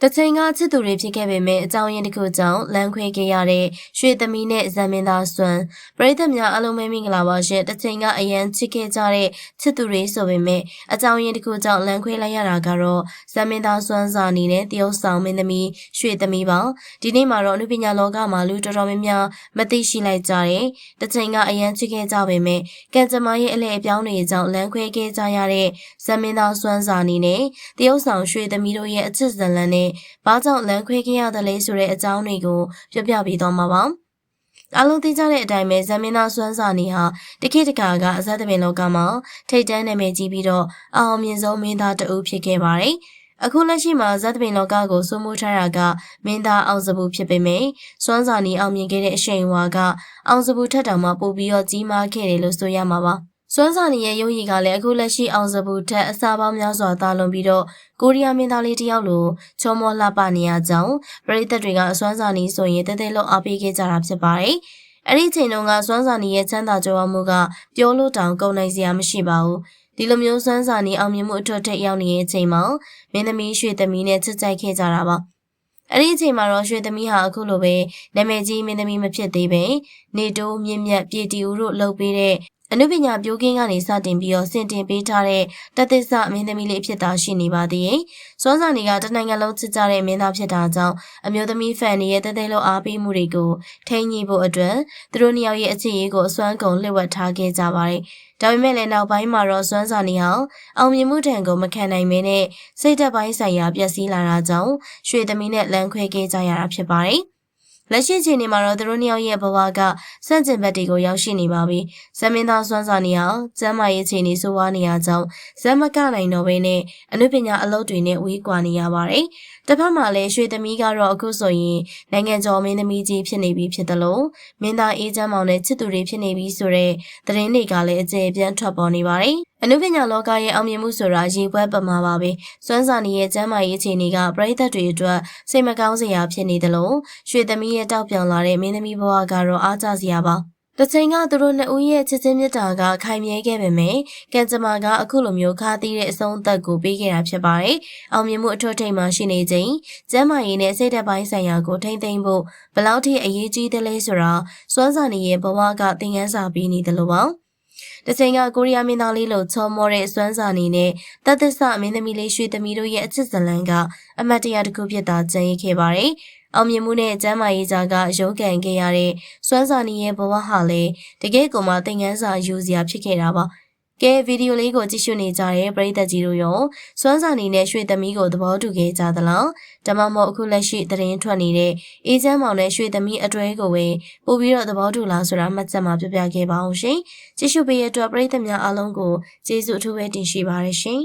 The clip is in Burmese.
တချိန်ကချစ်သူတွေဖြစ်ခဲ့ပေမဲ့အကြောင်းရင်းတစ်ခုကြောင့်လမ်းခွဲခဲ့ရတဲ့ရွှေသမီးနဲ့ဇံမင်းသားစွမ်းပရိသတ်များအားလုံးပဲမင်္ဂလာပါရှင်တချိန်ကအရန်ချစ်ခဲ့ကြတဲ့ချစ်သူတွေဆိုပေမဲ့အကြောင်းရင်းတစ်ခုကြောင့်လမ်းခွဲလိုက်ရတာကတော့ဇံမင်းသားစွမ်းစာအနေနဲ့တရုတ်ဆောင်မင်းသမီးရွှေသမီးပါဒီနေ့မှာတော့အနုပညာလောကမှာလူတော်တော်များများမသိရှိလိုက်ကြတဲ့တချိန်ကအရန်ချစ်ခဲ့ကြပေမဲ့ကံကြမ္မာရဲ့အလဲအပြောင်းတွေကြောင့်လမ်းခွဲခဲ့ကြရတဲ့ဇံမင်းသားစွမ်းစာအနေနဲ့တရုတ်ဆောင်ရွှေသမီးတို့ရဲ့အချစ်ဇလန်နဲ့ဘာကြောင့်လမ်းခွဲခဲ့ရတယ်လဲဆိုတဲ့အကြောင်းတွေကိုပြောပြပေးသွားမှာပါ။အားလုံးသိကြတဲ့အတိုင်းပဲဇမင်းသားစွမ်းစာနေဟာတခေတ်တကာကအစသဖြင့်လောကမှာထိတ်တန်းနာမည်ကြီးပြီးတော့အောင်မြင်ဆုံးမင်းသားတဦးဖြစ်ခဲ့ပါတယ်။အခုလက်ရှိမှာဇသပင်လောကကိုစိုးမိုးထားတာကမင်းသားအောင်စပူဖြစ်ပေမဲ့စွမ်းစာနေအောင်မြင်ခဲ့တဲ့အရှိန်အဝါကအောင်စပူထက်တောင်မှပိုပြီးတော့ကြီးမားခဲ့တယ်လို့ဆိုရမှာပါ။စွမ်းစာနေရဲ့ရုပ်ရည်ကလည်းအခုလက်ရှိအောင်စပူထက်အစာပေါင်းများစွာသာလွန်ပြီးတော့ကိုရီးယားမင်းသားလေးတယောက်လိုချောမောလှပနေရကြောင်းပရိသတ်တွေကအစွမ်းစာနေဆိုရင်တဲတဲလို့အားပေးခဲ့ကြတာဖြစ်ပါတယ်။အဲ့ဒီချိန်တုန်းကစွမ်းစာနေရဲ့ချမ်းသာကြွယ်ဝမှုကပြောလို့တောင်ကုန်နိုင်စရာမရှိပါဘူး။ဒီလိုမျိုးစွမ်းစာနေအောင်မြင်မှုအထွတ်ထိပ်ရောက်နေတဲ့အချိန်မှာမင်းသမီးရွှေသမီးနဲ့ချစ်ကြိုက်ခဲ့ကြတာပါ။အဲ့ဒီအချိန်မှာတော့ရွှေသမီးဟာအခုလိုပဲနာမည်ကြီးမင်းသမီးမဖြစ်သေးပဲနေတိုးမြင့်မြတ်ပြည်တီဦးတို့လှုပ်ပေးတဲ့အနုပညာပြိုးကင်းကနေစတင်ပြီးတော့စင်တင်ပေးထားတဲ့တသစ္စာမင်းသမီးလေးဖြစ်တာရှိနေပါသေးတယ်။စွမ်းစာနေကတနိုင်ငံလုံးချစ်ကြတဲ့မင်းသားဖြစ်တာကြောင့်အမျိုးသမီးဖန်တွေရဲ့တဲတဲလို့အားပေးမှုတွေကိုထိန်းညှိဖို့အတွက်သူတို့နှစ်ယောက်ရဲ့အခြေရေးကိုအစွမ်းကုန်လှည့်ဝက်ထားခဲ့ကြပါတယ်။ဒါပေမဲ့လည်းနောက်ပိုင်းမှာတော့စွမ်းစာနေအောင်အောင်မြင်မှုတန်ကိုမခံနိုင်မင်းနဲ့စိတ်သက်ပိုင်းဆိုင်ရာပျက်စီးလာတာကြောင့်ရွှေသမီးနဲ့လမ်းခွဲခဲ့ကြရတာဖြစ်ပါတယ်။လက်ရှိချိန်မှာတော့သူတို့နှစ်ယောက်ရဲ့ဘဝကစန့်ကျင်ဘက်တွေကိုရောက်ရှိနေပါပြီ။ဇမင်းသားစွမ်းစာနေအောင်ကျမ်းမာရေးချိန်နေဆိုးဝါးနေရကြောင်းဇမကနိုင်တော့ဘဲနဲ့အနုပညာအလုပ်တွေနဲ့ဝေးကွာနေရပါတယ်။တစ်ဖက်မှာလည်းရွှေသမီးကတော့အခုဆိုရင်နိုင်ငံကျော်မင်းသမီးကြီးဖြစ်နေပြီဖြစ်တယ်လို့မင်းသားအေးချမ်းမောင်နဲ့ချစ်သူတွေဖြစ်နေပြီဆိုတဲ့သတင်းတွေကလည်းအကျယ်ပြန့်ထွက်ပေါ်နေပါတယ်။အနုပညာလောကရဲ့အောင်မြင်မှုဆိုတာရေပွဲပမာပါပဲ။စွမ်းစာနေရဲ့ကျမ်းမာရေးချိန်တွေကပရိသတ်တွေအတွက်စိတ်မကောင်းစရာဖြစ်နေတယ်လို့ရွှေသမီးရဲ့တောက်ပြောင်လာတဲ့မင်းသမီးဘဝကတော့အားကျစရာပါ။တချိန်ကသူတို့နှစ်ဦးရဲ့ချစ်ချင်းမြတ်တာကခိုင်မြဲခဲ့ပေမဲ့ကံကြမ္မာကအခုလိုမျိုးခါသီးတဲ့အဆုံးအသက်ကိုပေးခဲ့တာဖြစ်ပါတယ်။အောင်မြင်မှုအထွတ်ထိပ်မှာရှိနေချိန်ကျမ်းမာရေးနဲ့စိတ်ဓာတ်ပိုင်းဆိုင်ရာကိုထိမ့်သိမ်းဖို့ဘယ်လောက်ထိအရေးကြီးတယ်လဲဆိုတာစွမ်းစာနေရဲ့ဘဝကသင်ခန်းစာပေးနေတယ်လို့ပါ။တချိန်ကကိုရီးယားမင်းသားလေးလိုချောမောတဲ့စွမ်းစာနေနဲ့တသစ္စာမင်းသမီးလေးရွှေသမီးတို့ရဲ့အချစ်ဇလံကအမတ်တရားတစ်ခုဖြစ်တာကြံ့ရည်ခဲ့ပါတယ်။အောင်မြင်မှုနဲ့ကျမ်းမာရေးကြားကရုန်းကန်ခဲ့ရတဲ့စွမ်းစာနေရဲ့ဘဝဟာလည်းတကယ်ကိုမှသင်ခန်းစာယူစရာဖြစ်ခဲ့တာပါ။ကဲဗီဒီယိုလေးကိုကြည့်ရှုနေကြတဲ့ပရိသတ်ကြီးတို့ရောစွမ်းစာနေနဲ့ရွှေသမီးကိုသဘောတူခဲ့ကြသလားဒါမှမဟုတ်အခုလက်ရှိသတင်းထွက်နေတဲ့အေးချမ်းမောင်နဲ့ရွှေသမီးအတွဲကိုပဲပို့ပြီးတော့သဘောတူလားဆိုတာမှတ်ချက်မှာပြပြခဲ့ပါအောင်ရှင်ကြည့်ရှုပေးရတဲ့အတွက်ပရိသတ်များအားလုံးကိုကျေးဇူးအထူးပဲတင်ရှိပါရရှင်